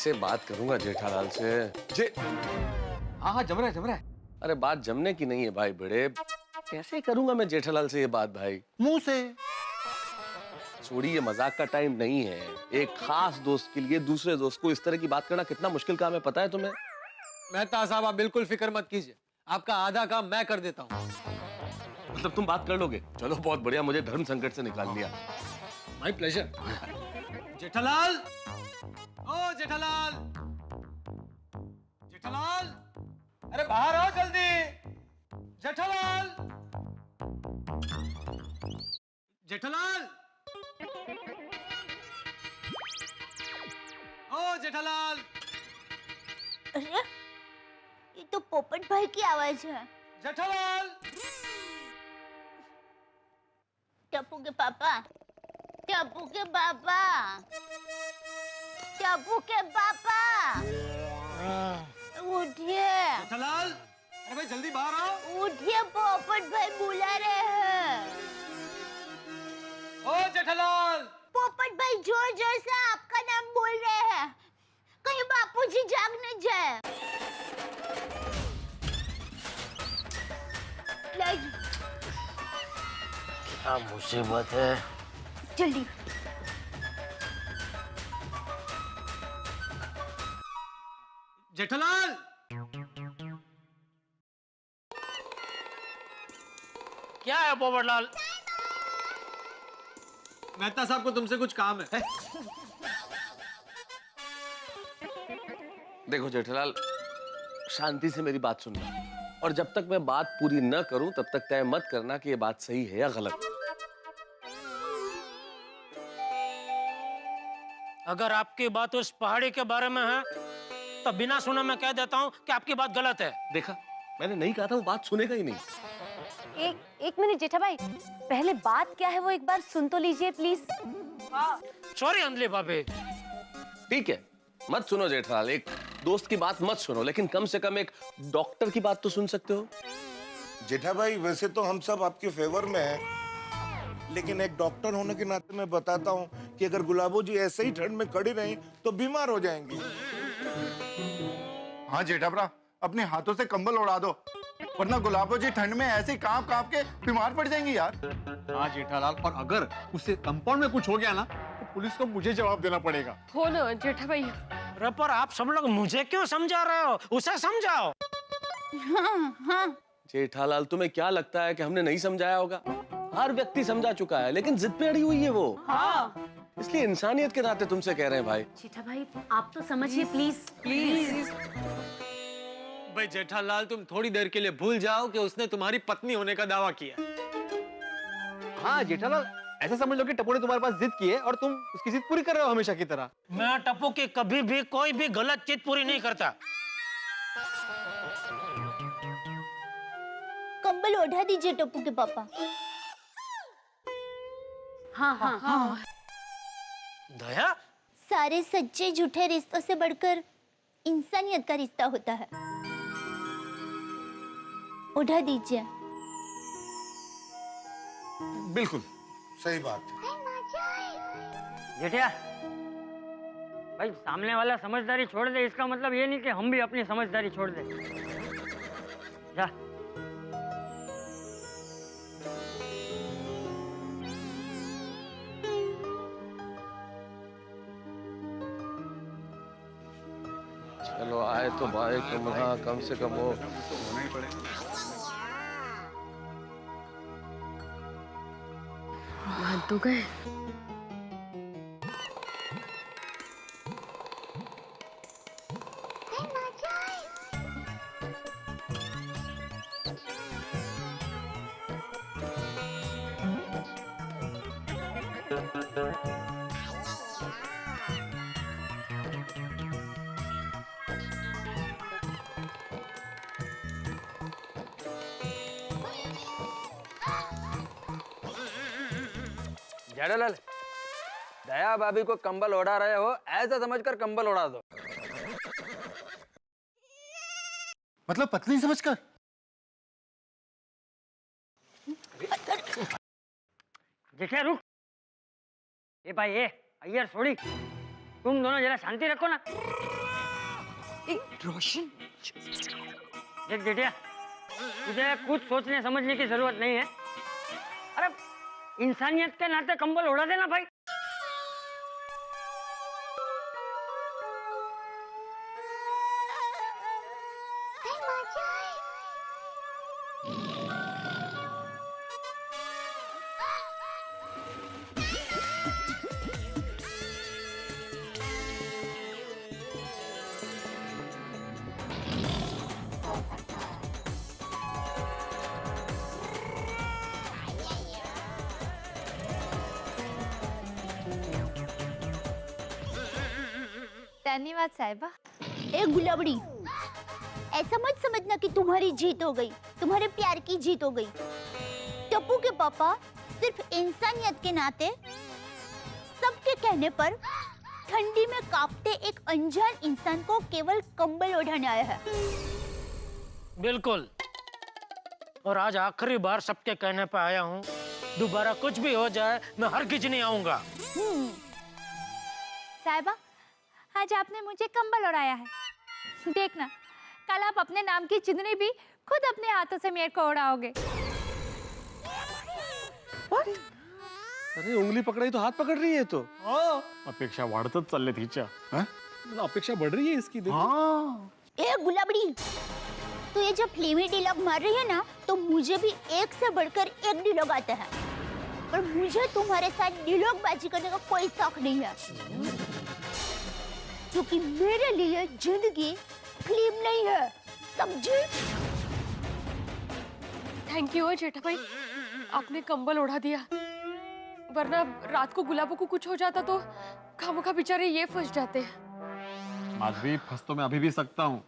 कैसे बात करूंगा जेठालाल से? हाँ हाँ, जम रहा है। अरे बात जमने की नहीं है भाई बड़े। कैसे करूंगा मैं जेठालाल से ये बात भाई? मुंह से। छोड़िए, मजाक का टाइम नहीं है। एक खास दोस्त के लिए दूसरे दोस्त को इस तरह की बात करना कितना मुश्किल काम है, पता है तुम्हें? मेहता साहब, आप बिल्कुल फिक्र मत कीजिए, आपका आधा काम मैं कर देता हूँ। मतलब तुम बात कर लोगे? चलो बहुत बढ़िया, मुझे धर्म संकट से निकाल लिया। My pleasure. जेठालाल, ओ जेठालाल, जेठालाल, अरे बाहर आओ जल्दी। जेठालाल, जेठालाल, ओ जेठालाल। अरे ये तो पोपट भाई की आवाज है। जेठालाल, टप्पू के पापा, टप्पू के पापा, टप्पू के पापा, उठिए। जेठालाल, अरे भाई जल्दी बाहर आओ। उठिए, पोपट भाई बुला रहे हैं। ओ जेठालाल। पोपट भाई जोर जोर से आपका नाम बोल रहे हैं, कहीं बापूजी जाग न जाए। क्या मुसीबत है? जल्दी। जेठालाल, क्या है पोपटलाल? मेहता साहब को तुमसे कुछ काम है। देखो जेठालाल, शांति से मेरी बात सुनना, और जब तक मैं बात पूरी न करूं तब तक तय मत करना कि ये बात सही है या गलत। अगर आपकी बात उस पहाड़ी के बारे में है तो बिना सुने मैं कह देता हूँ कि आपकी बात गलत है। देखा, मैंने नहीं कहा था वो बात सुनेगा ही नहीं। एक मिनट जेठा भाई, पहले बात क्या है वो एक बार सुन तो लीजिए प्लीज। सॉरी अंजलि भाभी। ठीक है, मत सुनो जेठालाल, एक दोस्त की बात मत सुनो, लेकिन कम से कम एक डॉक्टर की बात तो सुन सकते हो। जेठा भाई, वैसे तो हम सब आपके फेवर में हैं, लेकिन एक डॉक्टर होने के नाते मैं बताता हूँ कि अगर गुलाबो जी ऐसे ही ठंड में खड़ी रहीं तो बीमार हो जाएंगी। हाँ जेठाभरा, अपने हाथों से कंबल उड़ा दो, वरना गुलाबो जी ठंड में ऐसे ही कांप कांप के बीमार पड़ जाएंगी यार। हाँ जेठालाल, और अगर उससे कंपाउंड में कुछ हो गया ना तो पुलिस को मुझे जवाब देना पड़ेगा। हो ना जेठा भाई। अरे पर आप सब लोग मुझे क्यों समझा रहे हो? उसे समझाओ। हाँ। जेठालाल, तुम्हें क्या लगता है कि हमने नहीं समझाया होगा? हर व्यक्ति समझा चुका है, लेकिन जिद पे अड़ी हुई है वो। हाँ। इसलिए इंसानियत के नाते तुमसे कह रहे हैं भाई। जेठा भाई आप तो समझिए प्लीज प्लीज। भाई जेठालाल, तुम थोड़ी देर के लिए भूल जाओ कि उसने तुम्हारी पत्नी होने का दावा किया। हाँ जेठालाल, ऐसा समझ लो कि टप्पू ने तुम्हारे पास जिद की है और तुम उसकी जिद पूरी कर रहे हो हमेशा की तरह। मैं टप्पू की कभी भी कोई भी गलत चीज पूरी नहीं करता। कंबल ओढ़ा दीजिए टप्पू के पापा। हाँ। दया, सारे सच्चे झूठे रिश्तों से बढ़कर इंसानियत का रिश्ता होता है। उठा दीजिए। बिल्कुल सही बात है। जेठिया भाई, सामने वाला समझदारी छोड़ दे, इसका मतलब ये नहीं कि हम भी अपनी समझदारी छोड़ दे। जा। चलो आए तो भाई, हाँ कम से कम वो मान तो गए। जेठालाल, दया भाभी को कंबल ओढ़ा रहे हो, ऐसा समझकर कंबल ओढ़ा दो। मतलब पत्नी समझकर? जेठिया रुक। ये भाई, ये अय्यर छोड़ी, तुम दोनों जरा शांति रखो ना। रोशन देख जेठिया, तुझे कुछ सोचने समझने की जरूरत नहीं है। अरे इंसानियत के नाते कंबल उड़ा देना भाई। धन्यवाद साहिबा। ए गुलाबड़ी, ऐसा मत समझना कि तुम्हारी जीत हो गई, तुम्हारे प्यार की जीत हो गई। टप्पू के पापा सिर्फ इंसानियत के नाते सबके कहने पर ठंडी में कांपते एक अनजान इंसान को केवल कंबल ओढ़ाने आया है। बिल्कुल, और आज आखिरी बार सबके कहने पे आया हूँ। दोबारा कुछ भी हो जाए मैं हरगिज नहीं आऊंगा। साहिबा, आज आपने मुझे कंबल ओढ़ाया है। देखना, कल आप अपने नाम की चुनरी भी खुद अपने हाथों से मेरे को ओढ़ाओगे। अरे उंगली पकड़ाई तो हाथ पकड़ रही है तो। अपेक्षा वाढतच चालले तिच्या। हाँ? अपेक्षा बढ़ रही है इसकी। हाँ ए गुलाबड़ी, तो ये जब फिल्मी डायलॉग मार रही है ना, तो मुझे भी एक से बढ़कर एक डायलॉग आता है। पर मुझे तुम्हारे साथ डायलॉग बाजी करने का कोई शौक नहीं है, क्योंकि मेरे लिए जिंदगी फिल्म नहीं है, समझी? थैंक यू जेठा भाई, आपने कंबल ओढ़ा दिया, वरना रात को गुलाबों को कुछ हो जाता तो खामखा बेचारे ये फंस जाते। माधवी, फंस तो मैं अभी भी सकता हूँ।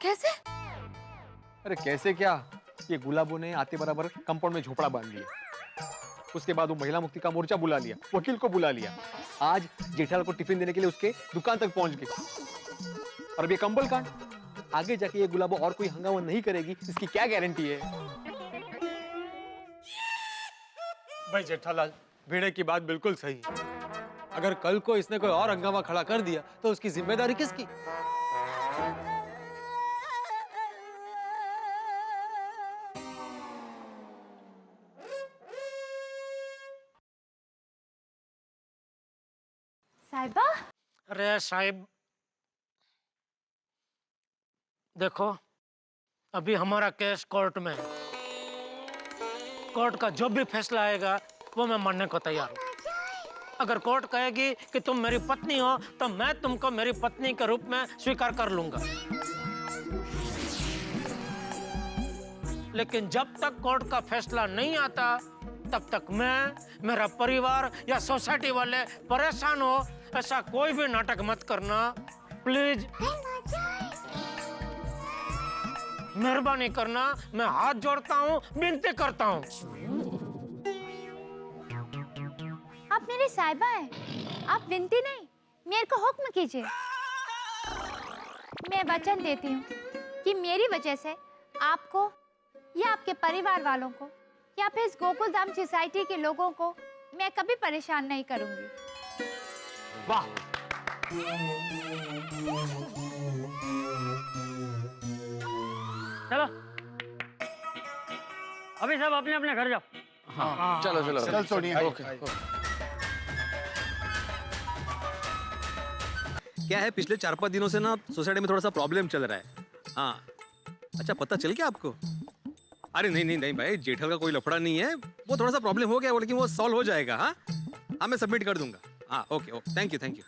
कैसे? अरे कैसे क्या, ये गुलाबों ने आते बराबर कंपाउंड में झोपड़ा बांध लिया। उसके बाद वो महिला मुक्ति का मोर्चा बुला लिया, वकील को बुला लिया। आज जेठालाल को टिफिन देने के लिए उसके दुकान तक पहुंच गए। और अब ये कंबल कांड, आगे जाके ये गुलाबो और कोई हंगामा नहीं करेगी, इसकी क्या गारंटी है? भाई जेठालाल, भिड़े की बात बिल्कुल सही है। अगर कल को इसने कोई और हंगामा खड़ा कर दिया तो उसकी जिम्मेदारी किसकी? साहिबा, अरे साहिब, देखो अभी हमारा केस कोर्ट में है। कोर्ट का जो भी फैसला आएगा वो मैं मानने को तैयार हूँ। अगर कोर्ट कहेगी कि तुम मेरी पत्नी हो तो मैं तुमको मेरी पत्नी के रूप में स्वीकार कर लूंगा। लेकिन जब तक कोर्ट का फैसला नहीं आता तब तक मैं, मेरा परिवार या सोसाइटी वाले परेशान हो ऐसा कोई भी नाटक मत करना प्लीज। मेहरबानी करना, मैं हाथ जोड़ता हूँ, विनती करता हूँ। आप मेरे साहिबा हैं, आप विनती नहीं, मेरे को हुक्म कीजिए। मैं वचन देती हूँ कि मेरी वजह से आपको या आपके परिवार वालों को या फिर इस गोकुल धाम सोसाइटी के लोगों को मैं कभी परेशान नहीं करूंगी। वाह, चलो अभी सब अपने अपने घर जाओ। हाँ, चलो चलो चल सोनिया। ओके। क्या है, पिछले 4-5 दिनों से ना सोसाइटी में थोड़ा सा प्रॉब्लम चल रहा है। हाँ, अच्छा पता चल गया आपको? अरे नहीं नहीं नहीं भाई, जेठल का कोई लफड़ा नहीं है, वो थोड़ा सा प्रॉब्लम हो गया, लेकिन वो सॉल्व हो जाएगा। हाँ हाँ, मैं सबमिट कर दूंगा। हाँ okay okay, thank you thank you.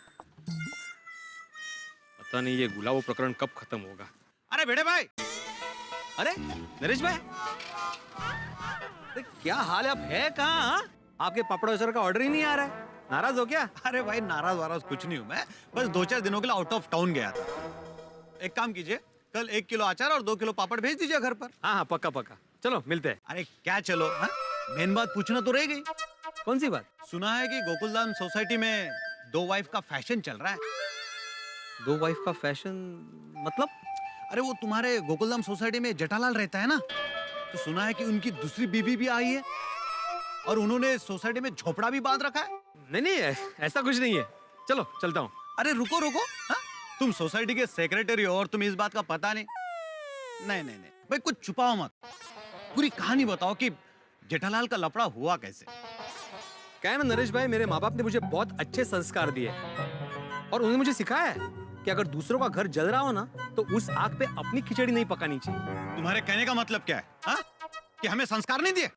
पता नहीं ये गुलाबो प्रकरण कब खत्म होगा। अरे बेटे भाई, अरे नरेश भाई, अरे क्या हाल है, आप है कहाँ? हाँ? आपके पापड़ सर का ऑर्डर ही नहीं आ रहा है, नाराज हो क्या? अरे भाई नाराज वाराज कुछ नहीं हूँ मैं, बस 2-4 दिनों के लिए आउट ऑफ टाउन गया था। एक काम कीजिए, कल 1 किलो अचार और 2 किलो पापड़ भेज दीजिए घर पर। हाँ हाँ पक्का पक्का, चलो मिलते हैं। अरे क्या चलो, मेन बात पूछना तो रह गई। कौन सी बात? सुना है कि गोकुलधाम सोसाइटी में 2 वाइफ का फैशन चल रहा है। 2 वाइफ का फैशन मतलब? अरे वो तुम्हारे गोकुलधाम सोसाइटी में जेठालाल रहता है ना, तो सुना है कि उनकी दूसरी बीवी भी आई है और उन्होंने सोसाइटी में झोपड़ा भी बांध रखा है। नहीं नहीं, ऐसा कुछ नहीं है, चलो चलता हूँ। अरे रुको रुको, हाँ? तुम सोसाइटी के सेक्रेटरी हो और तुम्हें इस बात का पता नहीं? नहीं नहीं नहीं भाई, कुछ छुपाओ मत, पूरी कहानी बताओ कि जेठालाल का लफड़ा हुआ कैसे। क्या है ना नरेश भाई, मेरे माँ बाप ने मुझे बहुत अच्छे संस्कार दिए और उन्होंने मुझे सिखाया है कि अगर दूसरों का घर जल रहा हो ना तो उस आग पे अपनी खिचड़ी नहीं पकानी चाहिए। तुम्हारे कहने का मतलब क्या है हा? कि हमें संस्कार नहीं दिए?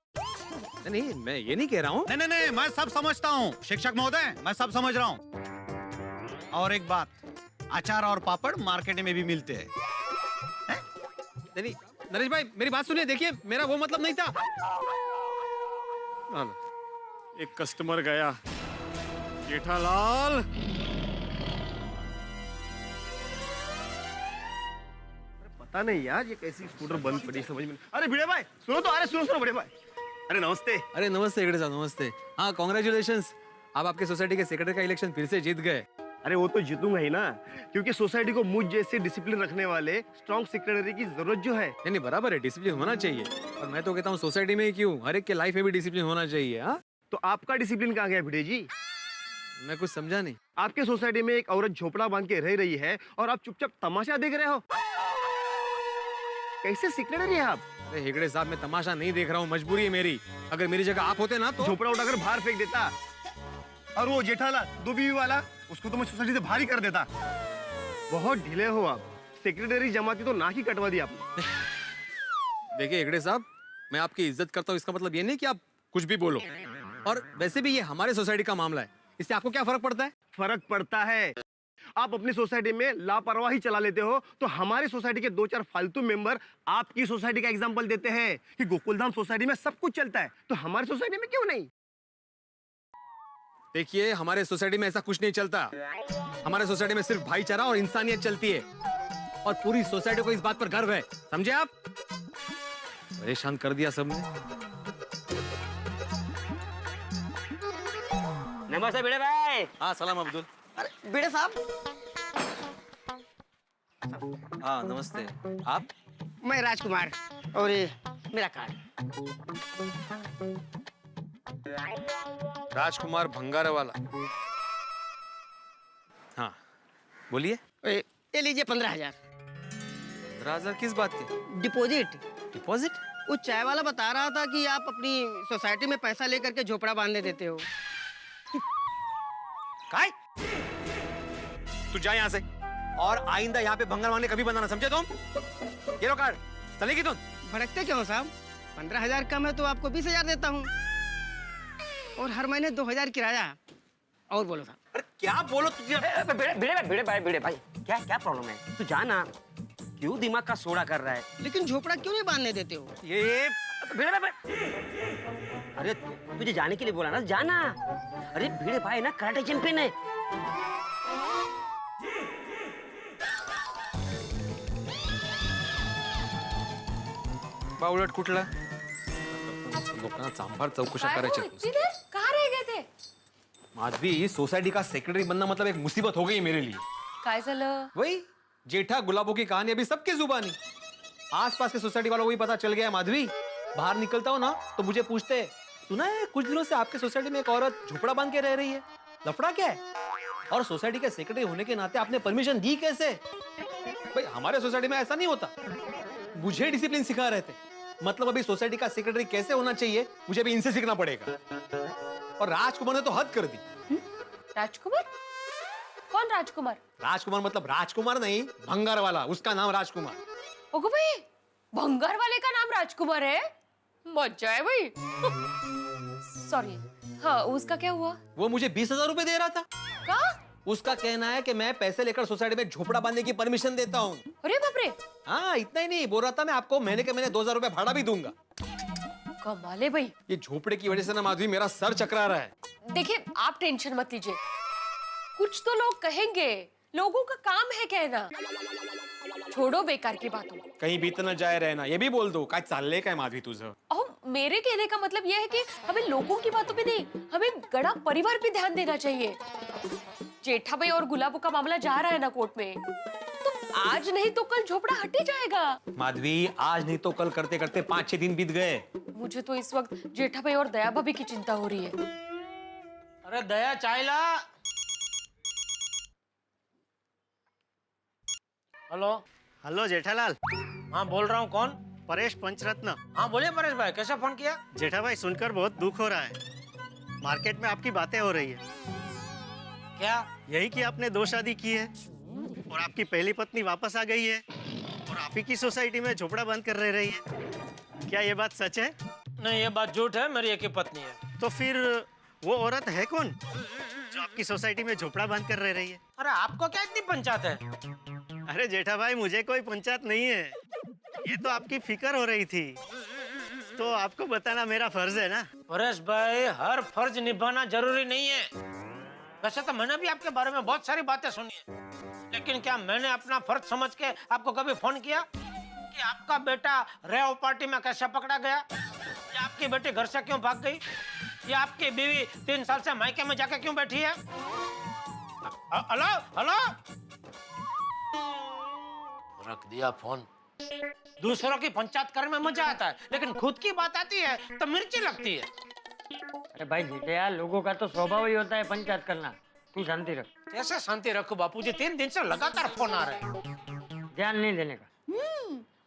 नहीं, मैं ये नहीं कह रहा हूँ। नहीं नहीं नहीं, मैं सब समझता हूँ शिक्षक महोदय, मैं सब समझ रहा हूँ। और एक बात, अचार और पापड़ मार्केट में भी मिलते हैं। नहीं नरेश भाई, मेरी बात सुनिए, देखिए मेरा वो मतलब नहीं था। एक कस्टमर गया। जेठालाल, पता नहीं यार ये कैसी स्कूटर बंद पड़ी, समझ में। अरे भिड़े भाई सुनो तो, अरे सुनो बड़े भाई, अरे नमस्ते। अरे नमस्ते हेगड़े साहब, नमस्ते। हाँ, कॉन्ग्रेचुलेशंस, आप आपके सोसाइटी के सेक्रेटरी का इलेक्शन फिर से जीत गए। अरे वो तो जीतूंगा ही ना, क्योंकि सोसाइटी को मुझ जैसे डिसिप्लिन रखने वाले स्ट्रॉन्ग सेक्रेटरी की जरूरत जो है। नहीं बराबर है, डिसिप्लिन होना चाहिए। और मैं तो कहता हूँ सोसाइटी में ही क्यों, हर एक के लाइफ में भी डिसिप्लिन होना चाहिए। हाँ, तो आपका डिसिप्लिन कहाँ गया भिड़े जी? मैं कुछ समझा नहीं। आपके सोसाइटी में एक औरत झोपड़ा बांध के रह रही है और आप चुपचाप तमाशा देख रहे हो। कैसे सेक्रेटरी है आप? अरे हेगड़े साहब, मैं तमाशा नहीं देख रहा हूँ, मजबूरी है मेरी। अगर मेरी जगह आप होते ना तो झोपड़ा उठाकर बाहर फेंक देता। और वो जेठालाल 2 बीवी वाला, उसको तो मैं सोसाइटी से बाहर ही कर देता। बहुत ढीले हो आप, सेक्रेटरी जमाती तो नाक ही कटवा दी आपने। देखिए हेगड़े साहब, मैं आपकी इज्जत करता हूँ, इसका मतलब ये नहीं कि आप कुछ भी बोलो। और वैसे भी ये हमारे सोसाइटी का मामला है, इससे आपको क्या फर्क पड़ता है? फर्क पड़ता है। आप अपनी सोसाइटी में लापरवाही चला लेते हो तो हमारी सोसाइटी के 2-4 फालतू मेंबर आपकी सोसाइटी का एग्जांपल देते हैं कि गोकुलधाम सोसाइटी में सब कुछ चलता है, तो हमारी सोसाइटी में क्यों नहीं? देखिए, हमारे सोसाइटी में ऐसा कुछ नहीं चलता। हमारे सोसाइटी में सिर्फ भाईचारा और इंसानियत चलती है और पूरी सोसाइटी को इस बात पर गर्व है, समझे आप? परेशान कर दिया सबने। नमस्ते भिड़े भाई। हाँ सलाम अब्दुल। अरे भिड़े साहब, हाँ नमस्ते। आप? मैं राजकुमार और ये मेरा कार्ड। राजकुमार भंगार वाला। हाँ बोलिए। ये लीजिए 15,000 15,000 किस बात के? डिपॉजिट। डिपॉजिट? वो चाय वाला बता रहा था कि आप अपनी सोसाइटी में पैसा लेकर के झोपड़ा बांधने देते हो। काय? तू जा यहाँ से और आइंदा यहाँ पे भंगार मांगने कभी बनाना, समझे तुम? ये लो कार्ड, चलेगी तुम? भड़कते क्यों साहब? 15,000 कम है तो आपको 20,000 देता हूँ और हर महीने 2,000 किराया। और बोलो साहब। अरे क्या बोलो तुझे? भिड़े भाई क्या प्रॉब्लम है? तू जाना, क्यों दिमाग का सोड़ा कर रहा है? लेकिन झोपड़ा क्यों नहीं बांधने देते हो? ये अरे तुझे जाने के लिए बोला ना, जाना। अरे भिड़े भाई ना कराटे चैंपियन है। बावळट कुठला? लोकांना चांभार चौकशा करायच्या आहेत. इतनी देर कहाँ रह गए थे? माधवी, सोसाइटी का सेक्रेटरी बनना मतलब एक मुसीबत हो गई मेरे लिए। काय झालं? वही जेठा गुलाबों की कहानी अभी सबके जुबानी। आसपास के सोसाइटी वालों को भी पता चल गया है माधवी। बाहर निकलता हूँ ना तो मुझे पूछते हैं, सुना है कुछ दिनों से आपके सोसाइटी में एक औरत झोपड़ा बांध के रह रही है, लफड़ा क्या है? और सोसाइटी के सेक्रेटरी होने के नाते आपने परमिशन दी कैसे? भाई हमारे सोसाइटी में ऐसा नहीं होता। मुझे डिसिप्लिन सिखा रहे थे, मतलब अभी सोसाइटी का सेक्रेटरी कैसे होना चाहिए मुझे भी इनसे सीखना पड़ेगा। और राजकुमार ने तो हद कर दी। राजकुमार? कौन राजकुमार? राजकुमार मतलब राजकुमार नहीं, भंगार वाला, उसका नाम राजकुमार। ओगो भाई, भंगार वाले का नाम राजकुमार है? मजा है भाई। सॉरी, हाँ उसका क्या हुआ? वो मुझे 20,000 रुपए दे रहा था। का? उसका कहना है कि मैं पैसे लेकर सोसाइटी में झोपड़ा बांधने की परमिशन देता हूँ। अरे बाप रे। हाँ इतना ही नहीं, बोल रहा था मैं आपको महीने के महीने 2,000 रुपए भाड़ा भी दूंगा। कमाल है भाई। ये झोपड़े की वजह से ना माधवी मेरा सर चकरा रहा है। देखिए आप टेंशन मत लीजिए, कुछ तो लोग कहेंगे, लोगों का काम है कहना। छोड़ो बेकार की बातों। कहीं बीत न जाए रहना, ये भी बोल दो। काय चाललंय काय माधवी तुझं? मेरे कहने का मतलब यह है कि हमें लोगों की बातों पे नहीं, हमें गड़ा परिवार पे ध्यान देना चाहिए। जेठा भाई और गुलाबों का मामला जा रहा है ना कोर्ट में, तो आज नहीं तो कल झोपड़ा हट ही जाएगा। माधवी आज नहीं तो कल करते करते 5-6 दिन बीत गए। मुझे तो इस वक्त जेठा भाई और दया भाभी की चिंता हो रही है। अरे दया चाय ला। हेलो। हेलो जेठालाल, हाँ बोल रहा हूँ, कौन? परेश पंचरत्न। हाँ बोलिए परेश भाई, कैसे फोन किया? जेठा भाई सुनकर बहुत दुख हो रहा है। मार्केट में आपकी बातें हो रही है। क्या? यही कि आपने 2 शादी की है और आपकी पहली पत्नी वापस आ गई है और आप ही की सोसाइटी में झोपड़ा बंद कर रह रही है। क्या ये बात सच है? नहीं, ये बात झूठ है, मेरी एक ही पत्नी है। तो फिर वो औरत है कौन जो आपकी सोसाइटी में झोपड़ा बंद कर रह रही है? अरे आपको क्या इतनी पंचायत है? अरे जेठा भाई, मुझे कोई पंचायत नहीं है, ये तो आपकी फिक्र हो रही थी, तो आपको बताना मेरा फर्ज है ना। परेश भाई, हर फर्ज निभाना जरूरी नहीं है। वैसे तो मैंने भी आपके बारे में बहुत सारी बातें सुनी है, लेकिन क्या मैंने अपना फर्ज समझ के आपको कभी फोन किया कि आपका बेटा रेव पार्टी में कैसे पकड़ा गया, या आपकी बेटी घर से क्यों भाग गई, या आपकी बीवी 3 साल से मायके में जाके क्यों बैठी है? हेलो हेलो, रख दिया फोन। दूसरों की पंचायत करने में मजा आता है, लेकिन खुद की बात आती है तो मिर्ची लगती है। अरे भाई जेठा, लोगों का तो स्वभाव ही होता है पंचायत करना। तू शांति रख। कैसे शांति रखो बापूजी, 3 दिन से लगातार फोन आ रहे हैं। ध्यान नहीं देने का।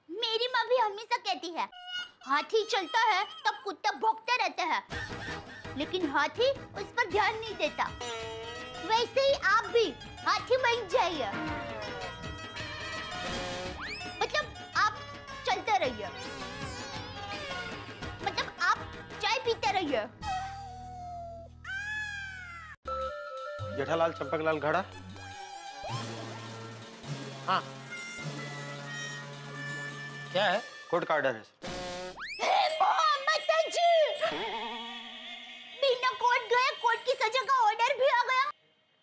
मेरी माँ भी हमेशा कहती है, हाथी चलता है तब कुत्ता भौंकते रहते हैं, लेकिन हाथी उस पर ध्यान नहीं देता। वैसे ही आप भी हाथी बन जाइए, मतलब आप चलते रहिए, मतलब आप चाय पीते रहिए। जेठालाल चंपकलाल घड़ा। हाँ, क्या है? कोर्ट का ऑर्डर है। बिना कोर्ट गए कोर्ट की सजा का ऑर्डर भी आ गया।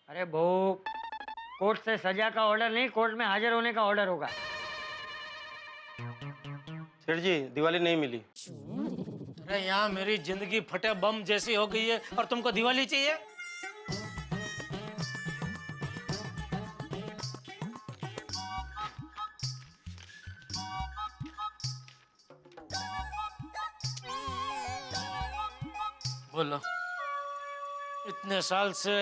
अरे बहू, कोर्ट से सजा का ऑर्डर नहीं, कोर्ट में हाजिर होने का ऑर्डर होगा। सेठ जी, दिवाली नहीं मिली। अरे यहाँ मेरी जिंदगी फटे बम जैसी हो गई है और तुमको दिवाली चाहिए? बोलो। इतने साल से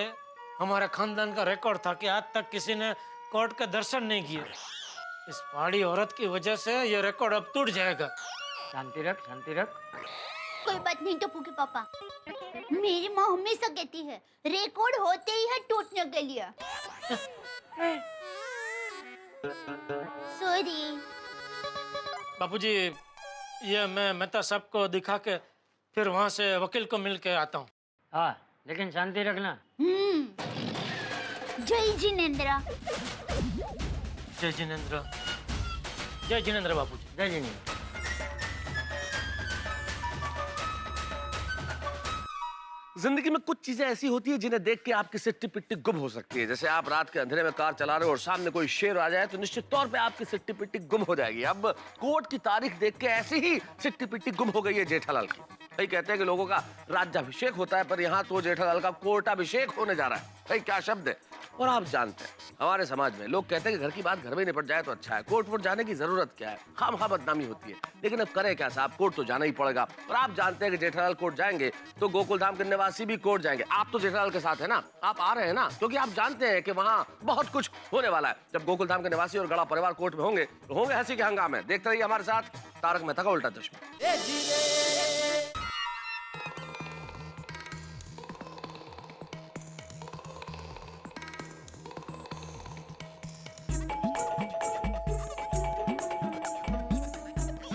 हमारे खानदान का रिकॉर्ड था कि आज तक किसी ने कोर्ट के दर्शन नहीं किए। इस पहाड़ी औरत की वजह से ये रिकॉर्ड अब टूट जाएगा। शांति रख, शांति रख। कोई बात नहीं टप्पू के पापा, मेरी माँ हमेशा कहती है रिकॉर्ड होते ही है टूटने के लिए। सॉरी बापूजी, ये मैं मेहता साहब को दिखा के फिर वहां से वकील को मिल के आता हूँ। हाँ, लेकिन शांति रखना। जय जिनेंद्र। जय जिनेंद्र। जय जिनेंद्र बापूजी। जय जिनेंद्र। जिंदगी में कुछ चीजें ऐसी होती है जिन्हें देख के आपकी सिट्टी पिट्टी गुम हो सकती है। जैसे आप रात के अंधेरे में कार चला रहे हो और सामने कोई शेर आ जाए तो निश्चित तौर पे आपकी सिट्टी पिट्टी गुम हो जाएगी। अब कोर्ट की तारीख देख के ऐसी ही सिट्टी पिट्टी गुम हो गई है जेठालाल की। भाई कहते हैं कि लोगों का राज्याभिषेक होता है, पर यहाँ तो जेठालाल का कोर्टाभिषेक होने जा रहा है। भाई क्या शब्द है। और आप जानते हैं हमारे समाज में लोग कहते हैं कि घर की बात घर में निपट जाए तो अच्छा है, कोर्ट वोर्ट जाने की जरूरत क्या है, खामखा बदनामी होती है। लेकिन अब करें क्या साहब, कोर्ट तो जाना ही पड़ेगा। और आप जानते हैं कि जेठालाल कोर्ट जाएंगे तो गोकुल धाम के निवासी भी कोर्ट जाएंगे। आप तो जेठालाल के साथ है ना, आप आ रहे हैं ना, क्योंकि आप जानते हैं कि वहाँ बहुत कुछ होने वाला है। जब गोकुल धाम के निवासी और गड़ा परिवार कोर्ट में होंगे तो होंगे हंसी के हंगामे। देखते रहिए हमारे साथ तारक मेहता का उल्टा चश्मा।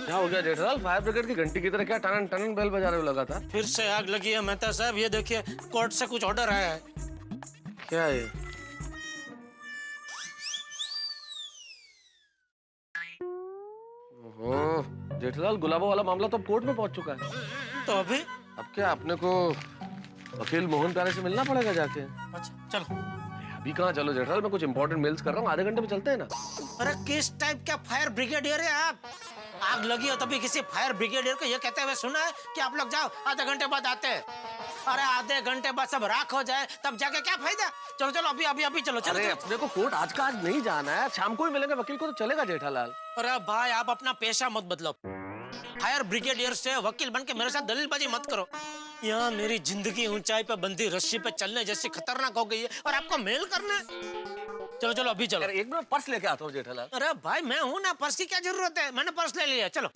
क्या हो गया जेठालाल, फायर ब्रिगेड की घंटी की तरह क्या टनन टनन बेल बजा रहे हो लगातार? फिर से आग लगी है मेहता साहब। ये देखिए कोर्ट से कुछ ऑर्डर आया है। क्या है? ओहो, जेठालाल गुलाबो वाला मामला तो अब कोर्ट में पहुंच चुका है। तो अभी अब क्या अपने को वकील मोहन प्यारे से मिलना पड़ेगा जाके? अच्छा चलो। अभी कहाँ चलो जेठालाल, मैं कुछ इंपॉर्टेंट मेल्स कर रहा हूँ, आधे घंटे में चलते हैं ना। अरे किस टाइप का फायर ब्रिगेडियर है आप? आग लगी हो तभी किसी फायर ब्रिगेडियर को ये कहते हुए सुना है कि आप लोग जाओ आधे घंटे बाद आते हैं। अरे आधे घंटे बाद सब राख हो जाए तब जाके क्या फायदा। चलो चलो अभी अभी अभी चलो। अरे अपने को कोर्ट आज का आज नहीं जाना है, शाम को ही मिलेंगे वकील को तो चलेगा जेठालाल। अरे भाई आप अपना पेशा मत बदलो। फायर ब्रिगेडियर से वकील बन के मेरे साथ दलीलबाजी मत करो। यहाँ मेरी जिंदगी ऊंचाई पे बंधी रस्सी पे चलने जैसी खतरनाक हो गई है और आपको मेल करना है। चलो चलो अभी चलो। अरे एक मिनट, पर्स लेके आता हूँ जेठालाल। अरे भाई मैं हूँ ना, पर्स की क्या जरूरत है, मैंने पर्स ले लिया। चलो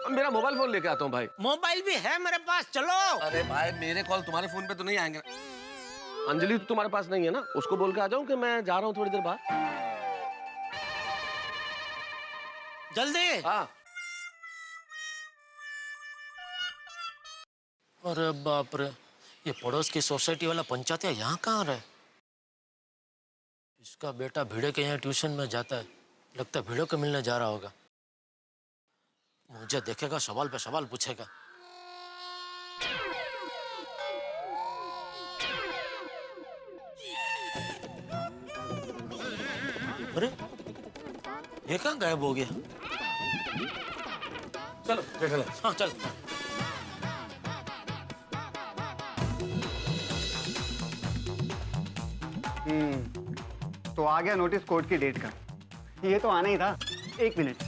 मेरा मोबाइल फोन लेके आता हूँ भाई। मोबाइल भी है मेरे पास, चलो। अरे भाई मेरे कॉल तुम्हारे फोन पे तो नहीं आएंगे। अंजलि तो तुम्हारे पास नहीं है ना, उसको बोल के आ जाऊं कि मैं जा रहा हूँ थोड़ी देर बाद। जल्दी। हाँ। अरे बाप रे, ये पड़ोस की सोसाइटी वाला पंचायत यहाँ कहाँ रहे? इसका बेटा भिड़े के यहाँ ट्यूशन में जाता है, लगता है भिड़े को मिलने जा रहा होगा। मुझे देखेगा, सवाल पे सवाल पूछेगा। अरे ये कहाँ गायब हो गया? चलो जेठालाल। हाँ चल। तो आ गया नोटिस कोर्ट की डेट का। ये तो आना ही था। एक मिनट।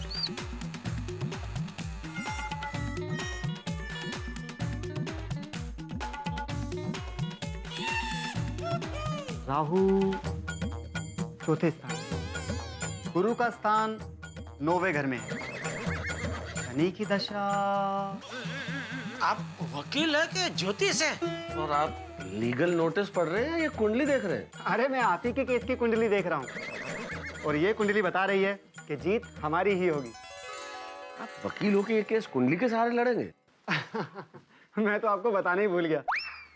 राहु चौथे स्थान, गुरु का स्थान 9वें घर में है, शनि की दशा। आप वकील है कि ज्योतिष है? और आप लीगल नोटिस पढ़ रहे हैं या कुंडली देख रहे हैं? अरे मैं आप ही के केस की कुंडली देख रहा हूँ, और ये कुंडली बता रही है कि जीत हमारी ही होगी। आप वकील हो के ये केस कुंडली के सहारे लड़ेंगे? मैं तो आपको बताने ही भूल गया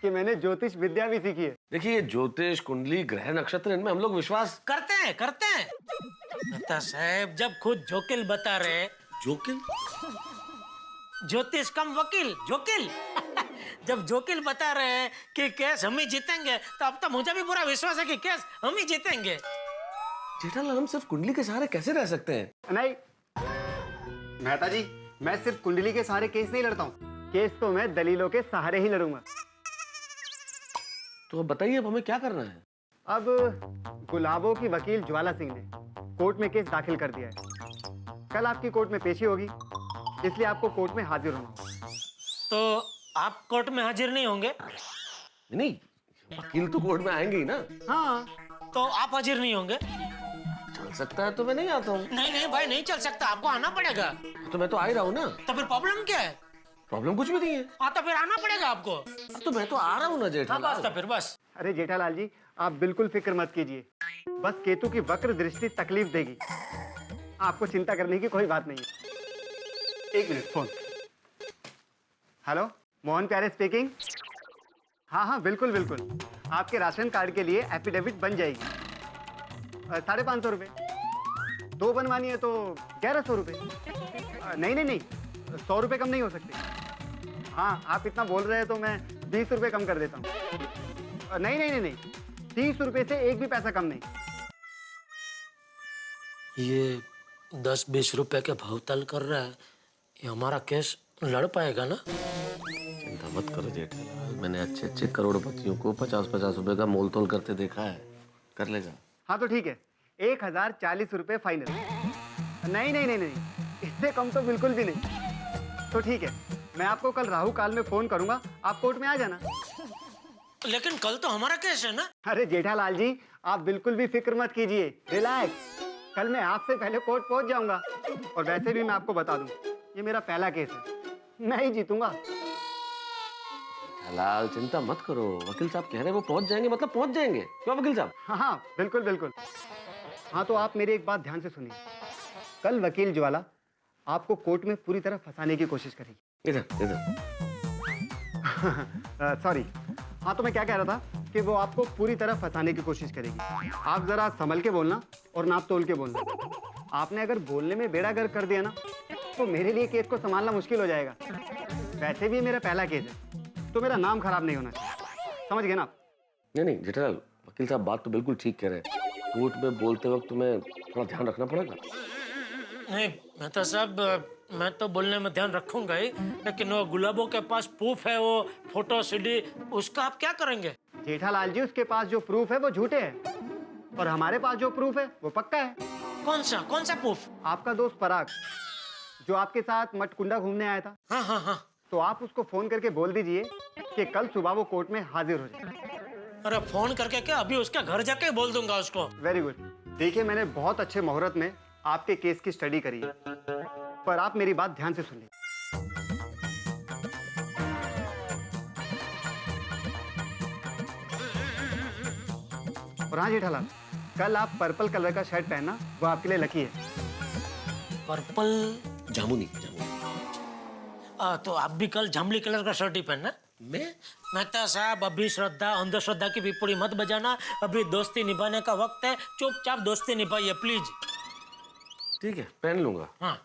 कि मैंने ज्योतिष विद्या भी सीखी है। देखिए ज्योतिष, कुंडली, ग्रह नक्षत्र, इनमें हम लोग विश्वास करते हैं करते हैं। मेहता साहब जब खुद जोकिल बता रहे। जोकिल? ज्योतिष कम वकील, जोकिल। जब जोकिल बता रहे हैं कि केस हम ही जीतेंगे, तो अब तो मुझे भी पूरा विश्वास है कि केस हम ही जीतेंगे। जेठालाल हम सिर्फ कुंडली के सहारे कैसे रह सकते हैं? नहीं मेहता जी, मैं सिर्फ कुंडली के सहारे केस नहीं लड़ता हूँ, केस तो मैं दलीलों के सहारे ही लड़ूंगा। तो अब बताइए अब हमें क्या करना है? अब गुलाबों की वकील ज्वाला सिंह ने कोर्ट में केस दाखिल कर दिया है। कल आपकी कोर्ट में पेशी होगी, इसलिए आपको कोर्ट में हाजिर होना होगा। तो आप कोर्ट में हाजिर नहीं होंगे? नहीं, वकील तो कोर्ट में आएंगे ही ना। हाँ, तो आप हाजिर नहीं होंगे? चल सकता है तो मैं नहीं आता हूँ। नहीं नहीं भाई, नहीं चल सकता, आपको आना पड़ेगा। तो मैं तो आ ही रहा हूँ ना। तो फिर प्रॉब्लम क्या है? प्रॉब्लम कुछ भी नहीं है। हाँ तो फिर आना पड़ेगा आपको। तो मैं तो आ रहा हूँ ना हाँ जेठालाल। बस, तो फिर बस। अरे जेठालाल जी, आप बिल्कुल फिक्र मत कीजिए, बस केतु की वक्र दृष्टि तकलीफ देगी, आपको चिंता करने की कोई बात नहीं है। एक मिनट, फोन। हेलो, मोहन प्यारे स्पीकिंग। हाँ हाँ बिल्कुल बिल्कुल, आपके राशन कार्ड के लिए एफिडेविट बन जाएगी। 550 रुपये, 2 बनवानी है तो 1100 रुपये। नहीं नहीं नहीं, 100 रुपये कम नहीं हो सकते। हाँ आप इतना बोल रहे हैं तो मैं 20 रुपये कम कर देता हूँ। नहीं नहीं नहीं नहीं, 30 रुपये से एक भी पैसा कम नहीं। ये 10-20 रुपए के भावताल कर रहा है, ये हमारा केस लड़ पाएगा ना? चिंता मत करो जेठालाल, मैंने अच्छे अच्छे करोड़पतियों को 50-50 रुपए का मोल तोल करते देखा है, कर लेगा। हाँ तो ठीक है, 1040 रुपये फाइनल। नहीं नहीं नहीं नहीं, इससे कम तो बिल्कुल भी नहीं। तो ठीक है, मैं आपको कल राहु काल में फोन करूंगा, आप कोर्ट में आ जाना। लेकिन कल तो हमारा केस है ना? अरे जेठालाल जी, आप बिल्कुल भी फिक्र मत कीजिए, रिलैक्स। कल मैं आपसे पहले कोर्ट पहुंच जाऊंगा। और वैसे भी मैं आपको बता दूं, ये मेरा पहला केस है, मैं ही जीतूंगा। जेठालाल चिंता मत करो, वकील साहब कह रहे हैं वो पहुंच जाएंगे, मतलब पहुंच जाएंगे। क्यों वकील साहब? हाँ हाँ बिल्कुल बिल्कुल। हाँ तो आप मेरी एक बात ध्यान से सुनिए, कल वकील ज्वाला आपको कोर्ट में पूरी तरह फंसाने की कोशिश करेगी। इधर इधर। सॉरी। हाँ तो मैं क्या कह रहा था कि वो आपको पूरी तरह फंसाने की कोशिश करेगी। आप जरा संभल के बोलना और नाप तोल के बोलना। आपने अगर बोलने में बेड़ा गर्क कर दिया ना, तो मेरे लिए केस को संभालना मुश्किल हो जाएगा। वैसे भी मेरा पहला केस है, तो मेरा नाम खराब नहीं होना चाहिए, समझ गए ना आप? नहीं नहीं जेठालाल, वकील साहब बात तो बिल्कुल ठीक कह रहे हैं, कोर्ट में बोलते वक्त तुम्हें थोड़ा ध्यान रखना पड़ेगा। नहीं मेहता साहब, मैं तो बोलने में ध्यान रखूंगा ही, लेकिन वो गुलाबों के पास प्रूफ है, वो फोटो सीडी, उसका आप क्या करेंगे? जेठालाल जी, उसके पास जो प्रूफ है वो झूठे हैं, और हमारे पास जो प्रूफ है वो पक्का है। कौन सा प्रूफ? आपका दोस्त पराग, जो आपके साथ मटकुंडा घूमने आया था। हाँ हाँ हाँ। तो आप उसको फोन करके बोल दीजिए कि कल सुबह वो कोर्ट में हाजिर हो जाए। अरे फोन करके क्या, अभी उसके घर जाके बोल दूंगा उसको। वेरी गुड, देखिए, मैंने बहुत अच्छे मुहूर्त में आपके केस की स्टडी करी है, पर आप मेरी बात ध्यान से सुनिए। और हाँ जेठालाल, कल आप पर्पल कलर का शर्ट पहनना, वो आपके लिए लकी है। पर्पल? जामुनी। तो आप भी कल जामुनी कलर का शर्ट ही पहनना। मैं मेहता साहब, अभी श्रद्धा अंधश्रद्धा की पिपड़ी मत बजाना। अभी दोस्ती निभाने का वक्त है, चुपचाप दोस्ती निभाइए प्लीज। ठीक है, पहन लूंगा। हाँ।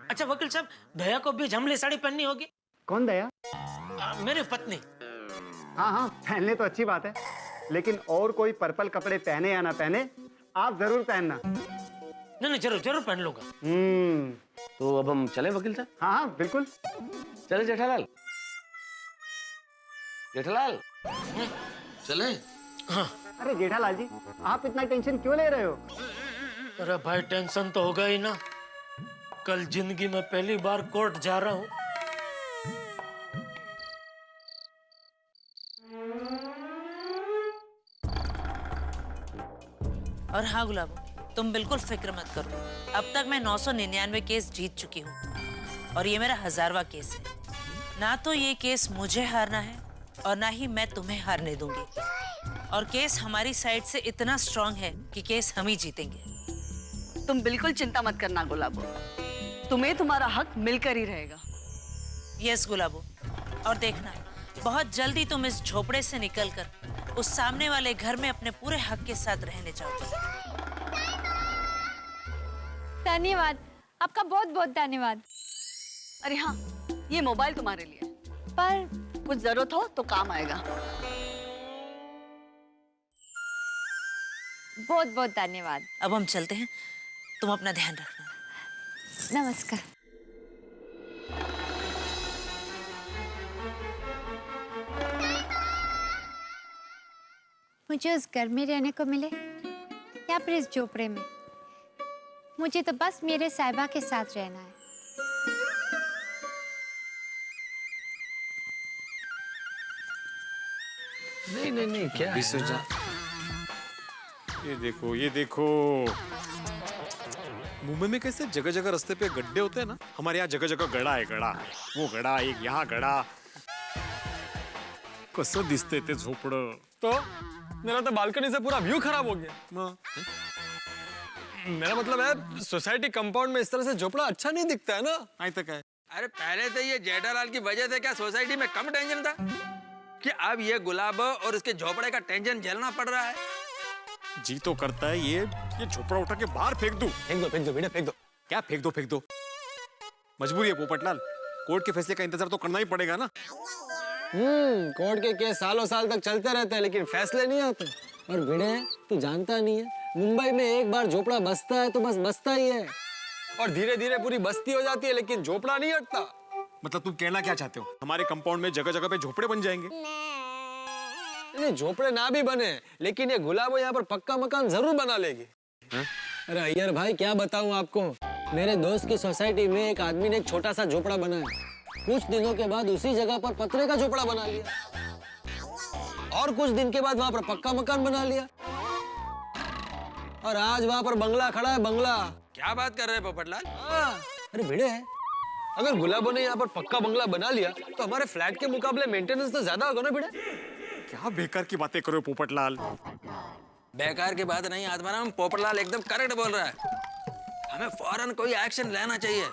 अच्छा वकील साहब, दया को भी जामुनी साड़ी पहननी होगी। कौन दया? मेरी पत्नी। हाँ हाँ, पहनले तो अच्छी बात है, लेकिन और कोई पर्पल कपड़े पहने या ना पहने, आप जरूर पहनना। नहीं, जरूर जरूर पहन लूंगा। तो अब हम चले वकील साहब? हाँ हाँ बिल्कुल। चले जेठालाल? जेठालाल चले? हाँ। अरे जेठालाल जी, आप इतना टेंशन क्यों ले रहे हो? अरे भाई, टेंशन तो होगा ही ना। कल जिंदगी में पहली बार कोर्ट जा रहा हूँ। और हाँ गुलाबो, तुम बिल्कुल फिक्र मत करो। अब तक मैं 999 केस जीत चुकी हूँ और ये मेरा 1000वां केस है। ना तो ये केस मुझे हारना है और ना ही मैं तुम्हें हारने दूंगी। और केस हमारी साइड से इतना स्ट्रांग है कि केस हम ही जीतेंगे। तुम बिल्कुल चिंता मत करना गुलाबो, तुम्हें तुम्हारा हक मिलकर ही रहेगा। यस गुलाबो, और देखना बहुत जल्दी तुम इस झोपड़े से निकलकर उस सामने वाले घर में अपने पूरे हक के साथ रहने जाओगे। धन्यवाद, आपका बहुत बहुत धन्यवाद। अरे हाँ, ये मोबाइल तुम्हारे लिए, पर कुछ जरूरत हो तो काम आएगा। बहुत बहुत धन्यवाद। अब हम चलते हैं, तुम अपना ध्यान रखना। नमस्कार। मुझे उस घर में रहने को मिले या फिर इस झोपड़े में, मुझे तो बस मेरे साहिबा के साथ रहना है। नहीं क्या है? ये देखो मुंबई में कैसे जगह जगह रास्ते पे गड्ढे होते हैं ना, हमारे यहाँ जगह जगह गड़ा है। गड़ा वो गड़ा, एक यहाँ गड़ा। कसं दिसते ते झोपड़ं। तो मेरा तो बालकनी से पूरा व्यू खराब हो गया। मेरा मतलब है, सोसाइटी कंपाउंड में इस तरह से झोपड़ा अच्छा नहीं दिखता है ना। आई तक है। अरे पहले से ये जेठालाल की वजह से क्या सोसाइटी में कम टेंशन था कि अब ये गुलाब और उसके झोपड़े का टेंशन झेलना पड़ रहा है। जी तो करता है ये झोपड़ा उठा के बाहर फेंक दूं। फेंक दो बेटा, फेंक दो। क्या फेंक दो? मजबूरी है पोपटलाल, कोर्ट के फैसले का इंतजार तो करना ही पड़ेगा ना। कोर्ट के केस सालों साल तक चलते रहते हैं, लेकिन फैसले नहीं आते। और भिड़े, तू जानता नहीं है, मुंबई में एक बार झोपड़ा बसता है तो बस बसता ही है, और धीरे धीरे पूरी बस्ती हो जाती है, लेकिन झोपड़ा नहीं हटता। मतलब तुम कहना क्या चाहते हो? हमारे कंपाउंड में जगह जगह पे झोपड़े बन जाएंगे? नहीं, झोपड़े ना भी बने, लेकिन ये गुलाबो यहाँ पर पक्का मकान जरूर बना लेगी। अरे अय्यर भाई, क्या बताऊं आपको, मेरे दोस्त की सोसाइटी में एक आदमी ने एक छोटा सा झोपड़ा बनाया। कुछ दिनों के बाद उसी जगह पर पतरे का झोपड़ा बना लिया, और कुछ दिन के बाद वहां पर पक्का मकान बना लिया, और आज वहां पर बंगला खड़ा है। बंगला। क्या बात कर रहे हैं पोपटलाल? अरे भिड़े, अगर गुलाबो ने यहाँ पर पक्का बंगला बना लिया तो हमारे फ्लैट के मुकाबले मेंटेनेंस तो ज्यादा होगा ना भिड़े? क्या बेकार की बातें करो पोपटलाल। बेकार की बात नहीं आत्माराम, पोपटलाल एकदम करेक्ट बोल रहा है। हमें फौरन कोई एक्शन लेना चाहिए।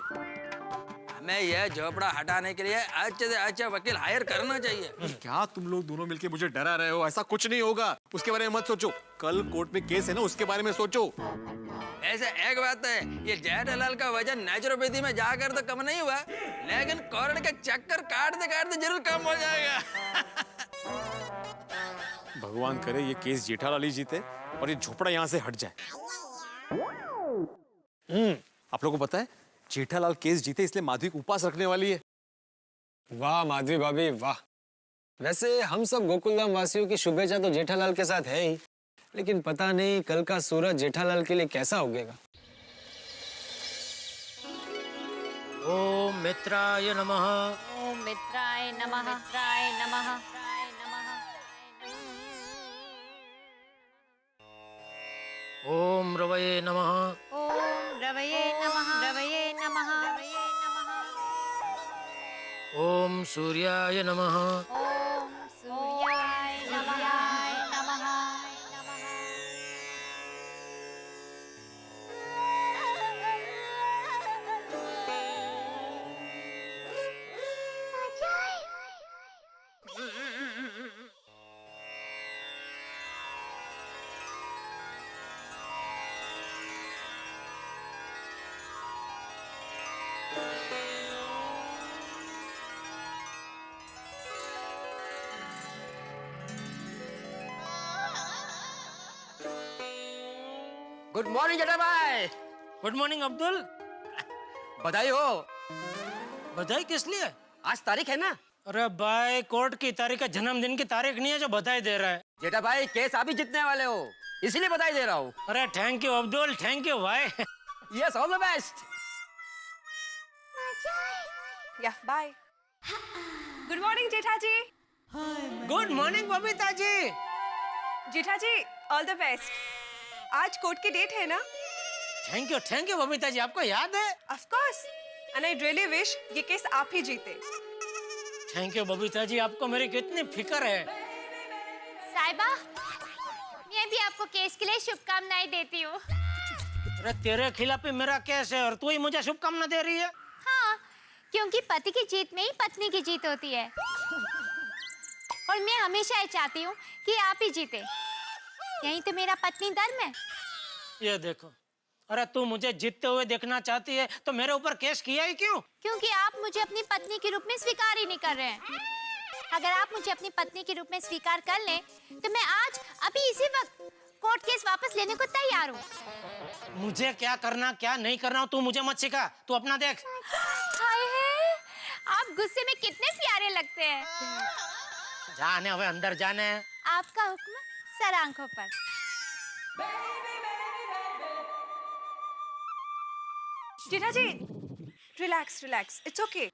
हमें यह झोपड़ा हटाने के लिए अच्छे से अच्छा वकील हायर करना चाहिए। क्या तुम लोग दोनों मिलके मुझे डरा रहे हो? ऐसा कुछ नहीं होगा, उसके बारे में मत सोचो। कल कोर्ट में केस है ना, उसके बारे में सोचो। ऐसे एक बात है, ये जेठालाल का वजन नेचुरोपैथी में जाकर तो कम नहीं हुआ, लेकिन कोर्ट के चक्कर काटते काटते जरूर कम हो जाएगा। भगवान करे ये केस जेठालाल ही जीते और ये झोपड़ा यहाँ से हट जाए। आप लोगों को पता है, जेठालाल केस जीते इसलिए माधवी को उपवास रखने वाली है। वाह माधवी भाभी वाह। वैसे हम सब गोकुलधाम वासियों की शुभेच्छा तो जेठालाल के साथ है ही, लेकिन पता नहीं कल का सूरज जेठालाल के लिए कैसा उगेगा। ओम मित्राय नमः। ओम मित्राय नमः। मित्राय नमः। ओम ओम रवये नमः। ओम रवये नमः। रवये नमः। रवये नमः। ओम सूर्याय नमः। ओम सूर्याय नमः। नमः। गुड मॉर्निंग जेठा भाई। Good morning Abdul. बधाई हो। बधाई किस लिए? आज तारीख है ना। अरे भाई, कोर्ट की तारीख है, जन्मदिन की तारीख नहीं है जो बधाई दे रहा है। जेठा भाई केस आप ही जीतने वाले हो, इसीलिए बधाई दे रहा हूँ। अरे thank you Abdul, thank you भाई। Yes, all the best. Yeah bye. Good morning Jetha ji. Good morning Babita ji. Jetha ji all the best. आज कोर्ट की डेट है ना? थैंक यू बबीता जी, आपको याद है? Of course, and I really wish ये केस आप ही जीते। थैंक यू बबीता जी, आपको मेरी कितनी फिक्र है। साहिबा, मैं भी आपको केस के लिए शुभकामनाएं देती हूँ। अरे तेरे खिलाफ ही मेरा केस है और तू ही मुझे शुभकामना दे रही है? हाँ, क्योंकि पति की जीत में ही पत्नी की जीत होती है। और मैं हमेशा ये चाहती हूँ कि आप ही जीते। यही तो मेरा पत्नी धर्म है। ये देखो, अरे तू मुझे जीतते हुए देखना चाहती है तो मेरे ऊपर केस किया ही क्यों? क्योंकि आप मुझे अपनी पत्नी के रूप में स्वीकार ही नहीं कर रहे हैं। अगर आप मुझे अपनी पत्नी के रूप में स्वीकार कर लें तो मैं आज अभी इसी वक्त कोर्ट केस वापस लेने को तैयार हूँ। मुझे क्या करना क्या नहीं करना तू मुझे मत सिखा, तू अपना देख। हाय है, आप गुस्से में कितने प्यारे लगते हैं। जाने हमें अंदर जाने हैं। आपका हुक्म सर आंखों पर। Jetha ji relax relax, it's okay.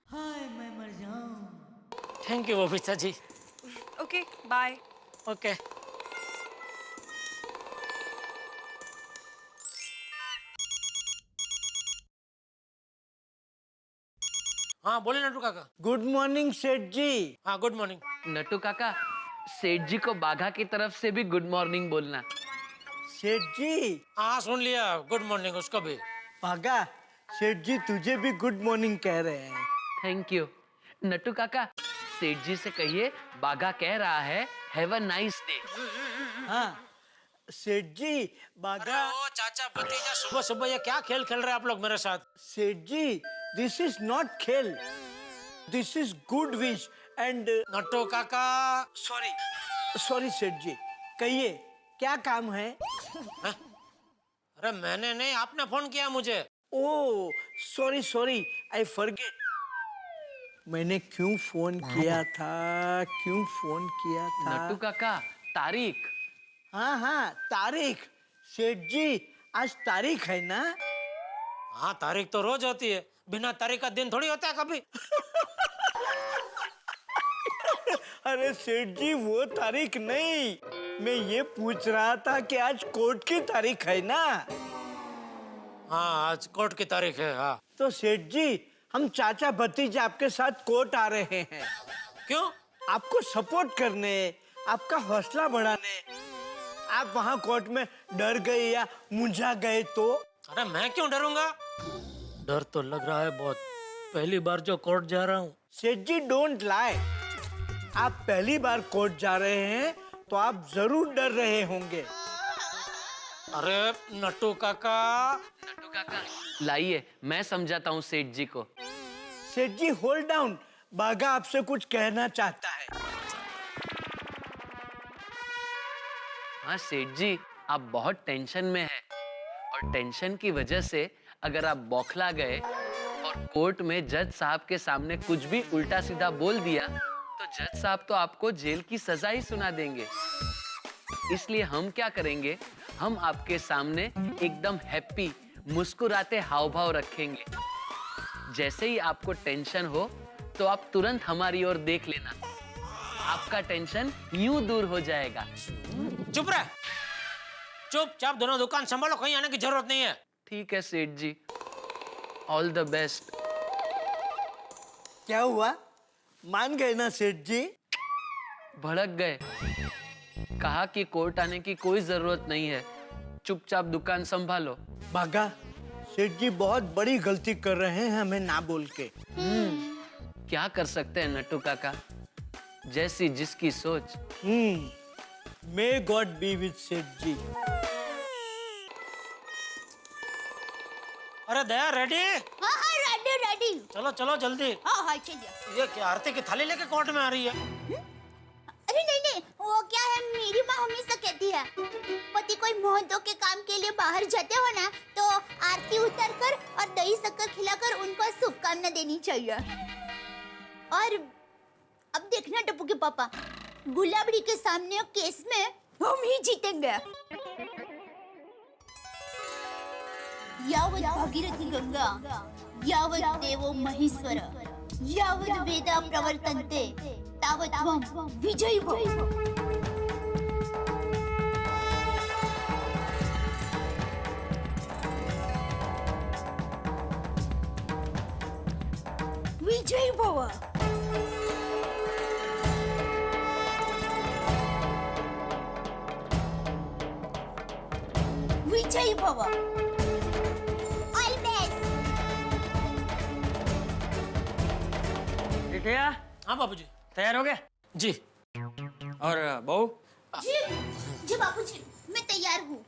Thank you Babita ji. Okay bye. Okay. हाँ बोले नटू काका। गुड मॉर्निंग सेठ जी। हाँ गुड मॉर्निंग। नट्टू काका, सेठ जी को बाघा की तरफ से भी गुड मॉर्निंग बोलना। सेठ जी। हाँ सुन लिया, गुड मॉर्निंग उसको भी। बाघा, सेठ जी तुझे भी गुड मॉर्निंग कह रहे हैं। Thank you. नट्टू काका, सेठ जी से कहिए बाघा कह रहा है हैव अ नाइस डे। हाँ सेठ जी, बाघा। ओ चाचा भतीजा, सुबह सुबह ये क्या खेल खेल रहे हैं आप लोग मेरे साथ? सेठ जी, दिस इज नॉट खेल, this is good wish and. Nattu काका। सॉरी सेठ जी, कहिए क्या काम है? अरे मैंने नहीं, आपने फोन किया मुझे। ओ सॉरी, आई फॉरगेट। मैंने क्यों फोन किया था? नट्टू काका, तारीख। हाँ तारीख। सेठ जी, आज तारीख है ना? हाँ तारीख तो रोज होती है, बिना तारीख का दिन थोड़ी होता है कभी। अरे सेठ जी वो तारीख नहीं, मैं ये पूछ रहा था कि आज कोर्ट की तारीख है ना? हाँ आज कोर्ट की तारीख है। हाँ तो सेठ जी, हम चाचा भतीजा आपके साथ कोर्ट आ रहे हैं। क्यों? आपको सपोर्ट करने, आपका हौसला बढ़ाने। आप वहाँ कोर्ट में डर गए या मुंझा गए तो? अरे मैं क्यों डरूंगा? डर तो लग रहा है बहुत, पहली बार जो कोर्ट जा रहा हूँ। सेठ जी डोंट लाई, आप पहली बार कोर्ट जा रहे हैं तो आप जरूर डर रहे होंगे। अरे नट्टू काका, लाइए मैं समझाता हूँ सेठ जी को। सेठ जी होल्ड डाउन, बाघा आपसे कुछ कहना चाहता है। हाँ सेठ जी, आप बहुत टेंशन में हैं और टेंशन की वजह से अगर आप बौखला गए और कोर्ट में जज साहब के सामने कुछ भी उल्टा सीधा बोल दिया तो जज साहब तो आपको जेल की सजा ही सुना देंगे। इसलिए हम क्या करेंगे, हम आपके सामने एकदम हैप्पी मुस्कुराते हाव भाव रखेंगे। जैसे ही आपको टेंशन हो तो आप तुरंत हमारी ओर देख लेना, आपका टेंशन यूं दूर हो जाएगा। चुप रह। चुपचाप दोनों दुकान संभालो, कहीं आने की जरूरत नहीं है। ठीक है सेठ जी, ऑल द बेस्ट। क्या हुआ, मान गए ना सेठ जी? भड़क गए, कहा कि कोर्ट आने की कोई जरूरत नहीं है, चुपचाप दुकान संभालो। बागा, सेठ जी बहुत बड़ी गलती कर रहे हैं हमें ना बोल के। क्या कर सकते हैं नट्टू काका, जैसी जिसकी सोच। मे गॉड बी विद सेठ जी। अरे दया रेडी? हाँ हाँ रेडी रेडी। चलो चलो जल्दी। हाँ हाँ चलिए। ये क्या आरती की थाली लेके कोर्ट में आ रही है? अरे नहीं नहीं, वो क्या है, मेरी माँ हमेशा कहती है पति कोई मोहतों के काम के लिए बाहर जाते हो ना तो आरती उतार कर और दही शक्कर खिलाकर उनको शुभकामना देनी चाहिए। और अब देखना टप्पू के पापा, गुलाबड़ी के सामने केस में हम ही जीतेंगे। यावत् भागीरथी गंगा, यावत् देवो महेश्वर, यावत् वेदा प्रवर्तन्ते, तावत् त्वं विजयी भव। विजयी भव। विजयी भव। All best. जेठिया, हाँ बाबूजी। तैयार हो गए? जी। और बहू? जी जी बाबूजी, मैं तैयार हूँ।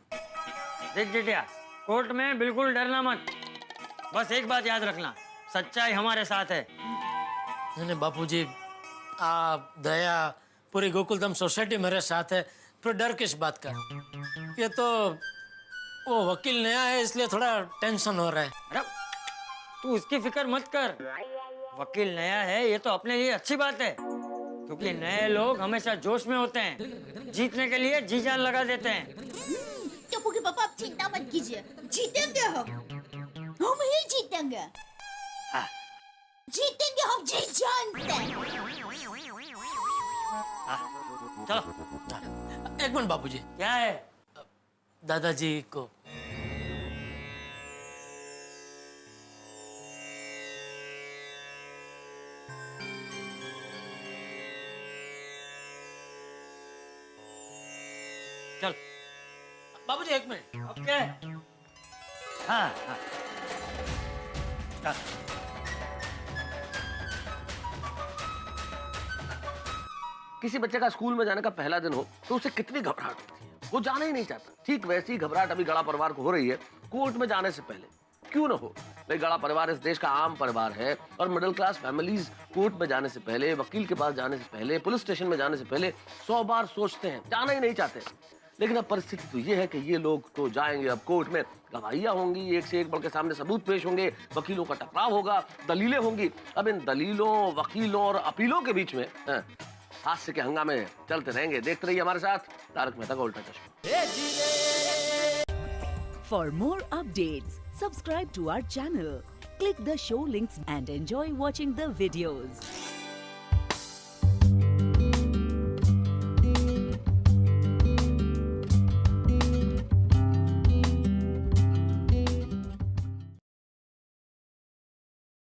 देख जेठिया, कोर्ट में बिल्कुल डरना मत, बस एक बात याद रखना, सच्चाई हमारे साथ है। नहीं बापूजी, आप दया पूरी गोकुलधाम सोसाइटी मेरे साथ है, फिर डर किस बात का? ये तो वो वकील नया है इसलिए थोड़ा टेंशन हो रहा है। अरे तू उसकी फिक्र मत कर, वकील नया है ये तो अपने लिए अच्छी बात है, क्योंकि नए लोग हमेशा जोश में होते हैं, जीतने के लिए जी जान लगा देते हैं। टप्पू के पापा आप चिंता मत कीजिए, जीतेंगे हम ही जीतेंगे। जीतेंगे हम, जी जानते हैं। चलो। एक मिनट बापूजी। क्या है? दादाजी को चल बाबूजी एक मिनट। ओके। हाँ हाँ चल। किसी बच्चे का स्कूल में जाने का पहला दिन हो तो उसे कितनी घबराहट होती है, वो जाना ही नहीं चाहता। ठीक वैसी घबराहट अभी गड़ा परिवार को हो रही है कोर्ट में जाने से पहले। क्यों ना हो भाई, गड़ा परिवार इस देश का आम परिवार है और मिडिल क्लास फैमिलीज कोर्ट में जाने से पहले, वकील के पास जाने से पहले, पुलिस स्टेशन में जाने से पहले 100 बार सोचते हैं, जाना ही नहीं चाहते। लेकिन अब परिस्थिति तो ये है कि ये लोग तो जाएंगे अब कोर्ट में, गवाहियां होंगी, एक से एक बढ़ के सामने सबूत पेश होंगे, वकीलों का टकराव होगा, दलीलें होंगी। अब इन दलीलों, वकीलों और अपीलों के बीच में हास्य के हंगामे चलते रहेंगे। देखते रहिए हमारे साथ तारक मेहता का उल्टा चश्मा। For more updates, subscribe to our channel, click the show links and enjoy watching the videos.